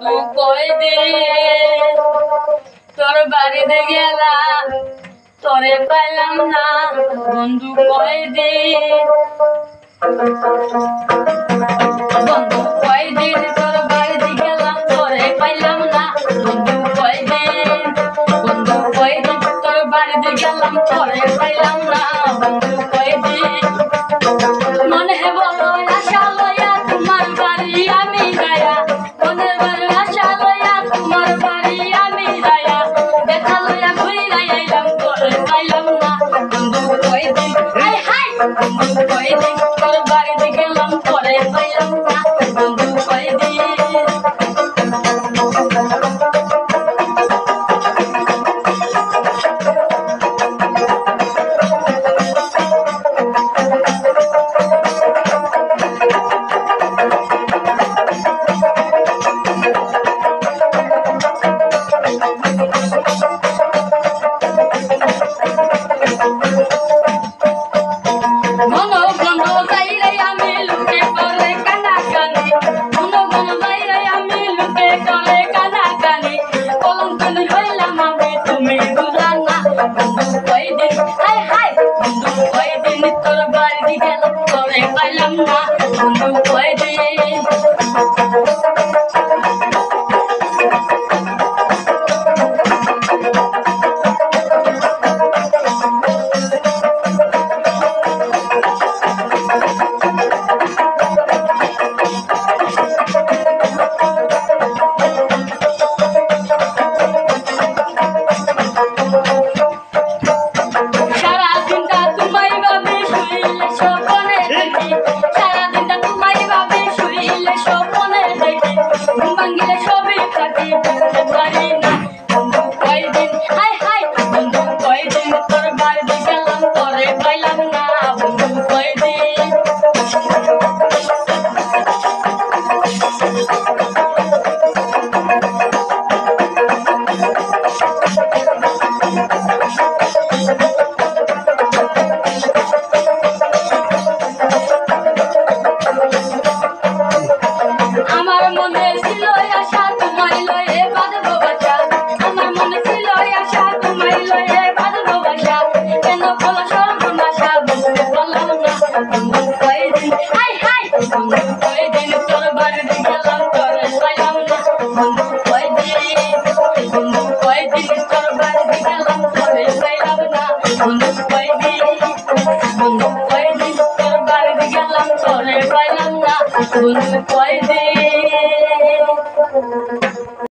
কয়দিন তোর বাড়িতে গেলাম তোরে পাইলাম না বন্ধু, কয়দিন বন্ধু, কয়দিন তোর বাড়িতে গেলাম তোরে পাইলাম না বন্ধু, কয়দিন বন্ধু, কয়দিন তোর বাড়িতে গেলাম তোরে পাইলাম না বন্ধু, কয়দিন মনে বলো আশা লইয়া তোমার বাড়ি আমি যায়া, মনে বলো আশা লইয়া তোমার বাড়ি আমি যায়া, দেখা লইয়া ঘুরিয়া আইলাম তোরে পাইলাম না বন্ধু, কয়দিন হাই হাই বন্ধু, কয়দিন তোর বাড়িতে গেলাম তোরে পাইলাম না বন্ধু, কয়দিন তোর বাড়ি গেলাম তোরে পাইলাম না বন্ধু, কয়দিন ভাঙ্গিলে সবই থাকি বুঝতে পারি না বন্ধু, কয়দিন হাই হাই বন্ধু, কয়দিন তোর বাড়িতে গেলাম তোরে পাইলাম না বন্ধু, কয়দিন আমার মনে ছিল আশা তোমায় লয়ে বাঁধবো বাসা, আমার মনে ছিল আশা তোমায় লয়ে বাঁধবো বাসা, কেন বলো সর্বনাশা বুঝতে পারলাম না বন্ধু, কয়দিন হাই হাই বন্ধু, কয়দিন তোর বাড়িতে গেলাম তোরে পাইলাম না বন্ধু,